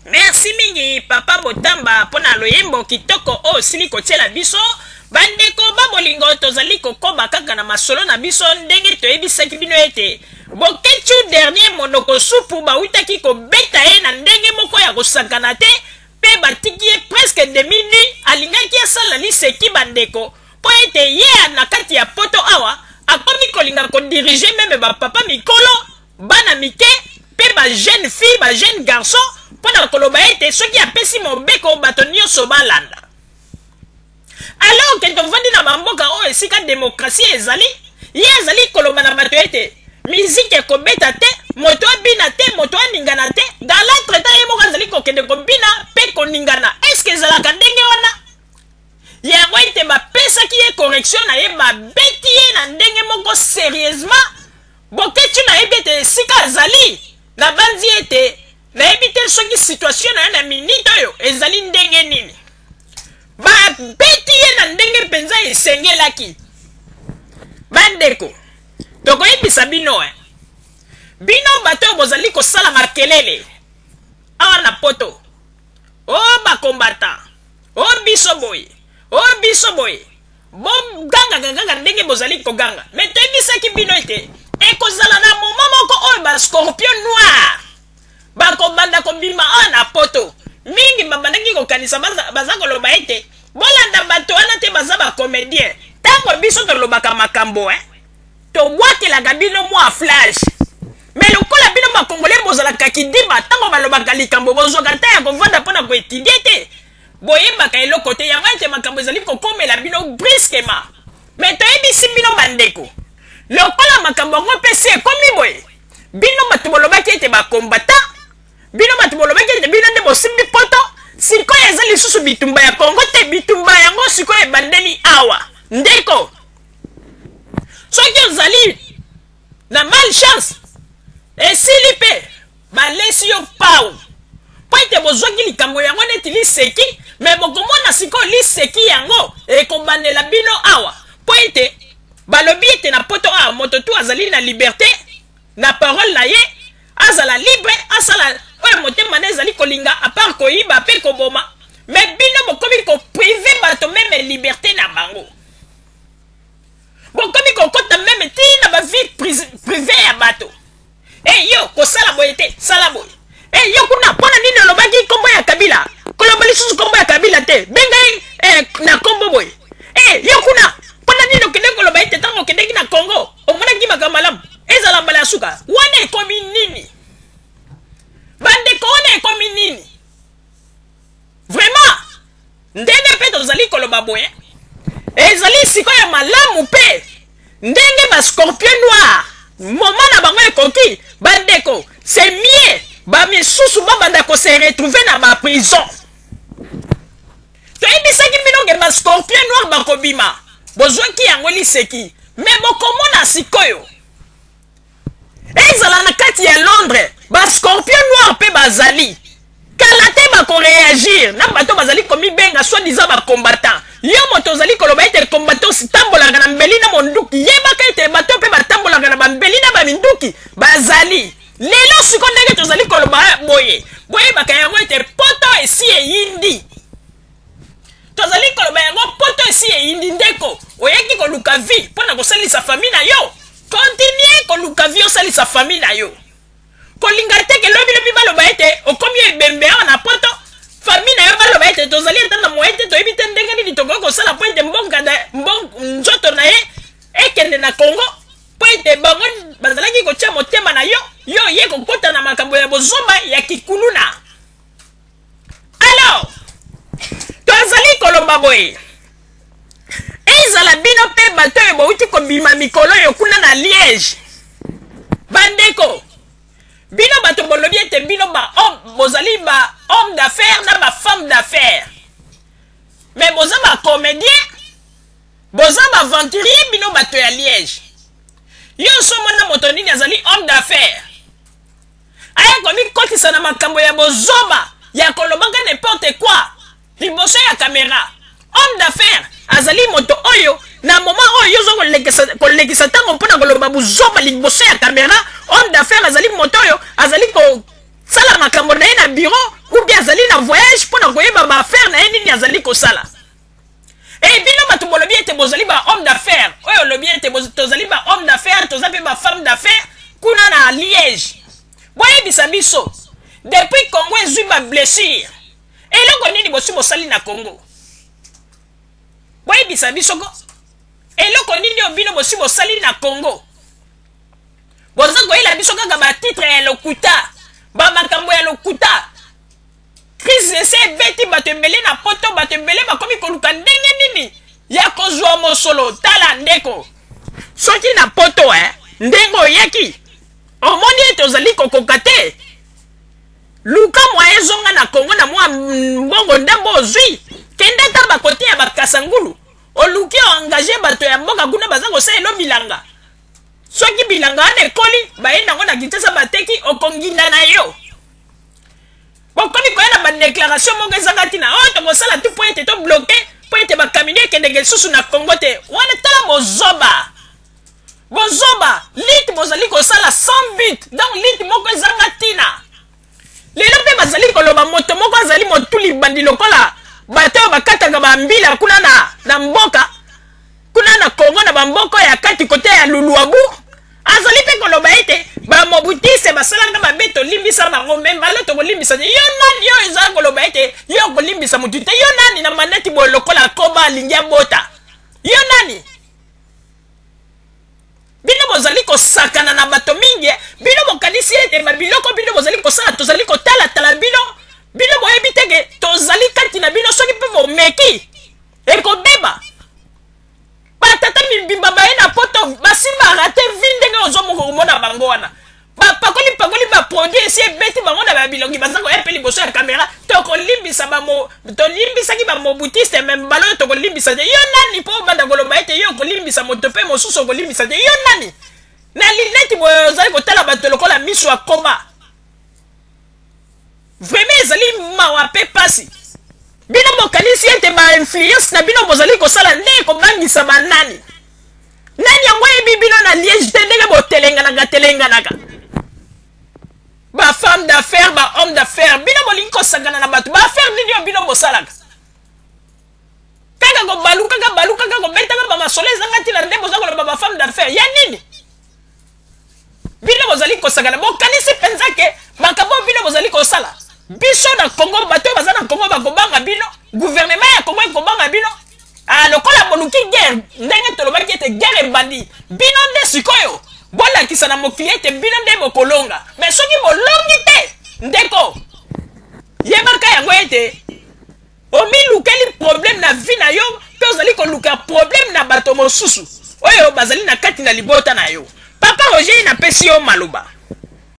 Merci mingi papa Botamba pona loyembo kitoko o siliko tiela biso bandeko babolingo tozali kokoba kaka na masolo na biso ndenge toyebisaki bino ete Boketu dernier monoko supu bawitaki kobeta ye na ndenge moko ya kosakana te pe batiki ye presque demi-nuit alingaki asala liseki bandeko po ete ye na kati ya poto awa akomi kolinga kodirige meme bapapa mikolo bana mike pe ba jeune fille ba jeune garçon pona koloba ete soki apesi mobeko bato nyonso balanda. Alors que tovandi na bamboka oyo esika démocratie ezali ye ezali koloba na bato ete musique ekobeta te moto abina te moto aningana te dans l'entretemps ye moko azali kokende kobina pe koningana est-ce que ezalaka ndenge wana yango ete bapesaki ye correction na ye babeti ye na ndenge moko sérieusement Boketu nayebi ete esika azali na banzi ete nayebi te soki situation na ye na minute oyo ezali ndenge nini babeti ye na ndenge mpenza esengelaki bandeko tokoyebisa bino bino bato oyo bozali kosala makelele awa na poto o bakombata o biso boye bogangaganga ndenge bozali koganga me toyebisaki bino ete ekozala na moma moko oyo bascorpion noir bakobanda kobima awa na poto mingi babandaki kokanisa baza koloba ete bolanda bato wana te baza bacomédien ntango biso tolobaka makambo tobwakelaka bino mwa flash me lokola bino bakongole bozalaka kidima ntango balobaka likambo bozwaka ta ya kovanda mpona koetudie te boyebaka eloko te yango ete makambo ezali kokomela bino brusquement me toyebisi bino bandeko lokola makambo yango mpe si ekomi boye bino bato bolobaki ete bakombata bino bato bolobaki ete bino nde bosimbi poto sikoyo eza lisusu bitumba ya kongo te bitumba yango sikoyo ebandeli awa ndeko soki ozali na malchance esili mpe balesi yo pau po ete bozwaki likambo yango neti liseki me bokomona sikoyo liseki yango ekobandela bino awa po ete balobi ete na poto awa moto tu azali na liberté na parole na ye azala libre asala oyo motema na ezali kolinga apart koyiba mpe koboma me bino bokomi koprive bato meme liberté na bango bokomi kokota meme tina bavie privé ya bato yo kosala boye te sala boye yo kuna mpona nini olobaki nkombo ya kabila koloba lisusu nkombo ya kabila te bengai na nkombo boye yo kuna mpona nini okende koloba ete ntango okendeki na congo omonaki makambo malamu ezala mbala ya suka wana ekomi nini bandeko wana ekomi nini vraiment ndenge mpe tozali koloba boye ezali sikoyo malamu mpe ndenge bascorpion noir moma na bango ekoki bandeko c'est mieux bamisusu babanda kose retrouve na baprison toyebisaki bino ke bascorpion noir bakobima bozwaki yango liseki me bokomona sikoyo ezala na kati ya Londres bascorpion noir mpe bazali kala te bakoreagir na bato bazali komibenga soi-disant bakombatant yo moto ozali koloba ete combattant tambolaka na mbeli na monduki yebaka ete bato mpe batambolaka na bambeli na baminduki bazali lelo siko ndenge tozali koloba boyebaka yango ete poto esi eyindi tozali koloba yango poto esi eyindi ndeko oyaki koluka vi mpona kosalisa famille na yo continue koluka vi osalisa famille na yo kolinga te ke lobi baloba ete okomi ebembe awa na poto famille na yo baloba ete tozali ata na moye te toyebi te ndenge nini tokoki kosala po ete nzoto na ye ekende na congo po ete bango bazalaki kotia motema na yo ye kokota na makambo ya bozomba ya kikuluna. Alors tozali koloba boye ezala bino mpe bato oyo bouti kobima mikolo oyo kuna na Liège bandeko bino bato bolobi ete bino bozali ba homme d'affaires na ba femme d'affaires mais boza ba comédien boza ba aventurier bino bato ya Liège yo somona moto nini azali homme d'affaires aya komi kotisa na makambo ya bozoba ya kolobanga n'importe quoi liboso ya caméra homme d'affaires azali moto oyo na moment oyo yozo kolekisa ntango mpona koloba bozoba liboso ya caméra homme d'affaires azali moto oyo azali kosala makambo na ye na bureau ou bien azali na voyage mpona koyeba baaffaire na ye nini azali kosala. Et bino bato bolobi ete bozali ba homme d'affaires. Oyo lobi ete tozali ba homme d'affaires, tozali ba femme d'affaires kuna na Liège. Boyebisa biso depuis Congo ezwi ba blessure. Eloko nini bosi bosali na Congo? Boyebisa biso ko eloko nini obino bosi bosali na Congo? Boza koyela biso kaka ba titre ya lokuta, ba makambo ya lokuta. Crise ese beti bato ebele na poto, bato ebele bakomi koluka ndenge nini ya kozwa mosolo. Tala ndeko soki na poto ndenge oyaki omoni ete ozali kokoka te, luka mwa ezonga na Congo na mwa mbongo ndambo ozwi kende ta bakote ya bakasangulu oluki oengage bato ya mboka kuna baza kosalela bilanga. Soki bilanga wana ekoli bayenda ngo na Kinshasa bateki okonginda na yo. Bokomi koyena ba déclaration moko ezanga tina oyo tokosala tu po ete to bloqué po ete bakamine ekendenge lisusu na Congo te. Wana tala bozoba bozoba lit bozali kosala sans but, donc lit moko ezanga tina. Lelo mpe bazali koloba moto moko azali motuli bandi lokola bato oyo bakataka bambila kuna na mboka kuna na Congo na bamboko ya kati kote ya Luluabu. Azali pe koloba ete ba mobutise basalanga babeto limbisa bango membalo to kolimbisa yo nani yo ezali koloba ete yo kolimbisa mutu te yo nani na maneti bolokola koba lingia bota yo nani. Bino bozali kosakana na bato mingi bino bokanisi ete mabiloko bino bozali kosala tozali kotala tala bino boyebi teke tozali kati na bino soki pe bomeki ekobeba batata mibimba baye na poto basimba rate vindenge ozomoko komona bango wana bapakoli baproduit esi ebeti bango na babilongi baza koyepe liboso ya kamera tolimbisaki bamobutiste me mbala oyo tokolimbisa te yo nani mpo obanda koloba ete yo kolimbisa moto mpe mosusu okolimbisa te yo nani na lineti boye ozali kotala bato lokola miso akoma vraiment ezali mawa mpe pasi. Bino bokanisi ete ba influence na bino bozali kosala nde kobangisa banani nani yango yebi bino na Liège te ndenge botelenganaka ba femme d'affaires ba homme d'affaires bino bolingi kosangana na bato ba affaire nini yo bino bosalaka kaka kobaluka kaka kobetaka ba masolo ezanga ntina nde boza koloba ba femme d'affaires ya nini bino bozali kosangana bokanisi mpenza ke makambo bino bozali kosala. Biso na Congo bato baza na Congo bakobanga bino gouvernement ya Congo ekobanga bino lokola boluki guerre ndenge tolobaki ete guerre ebandi bino nde sikoyo bolakisa na mokili ete bino nde bokolonga mais soki bolongi te ndeko yebaka yango ete omilukeli problème na vie na yo mpe ozali koluka problème na bato mosusu oyo bazali na kati na libota na yo. Papa Roger napesi yo maloba.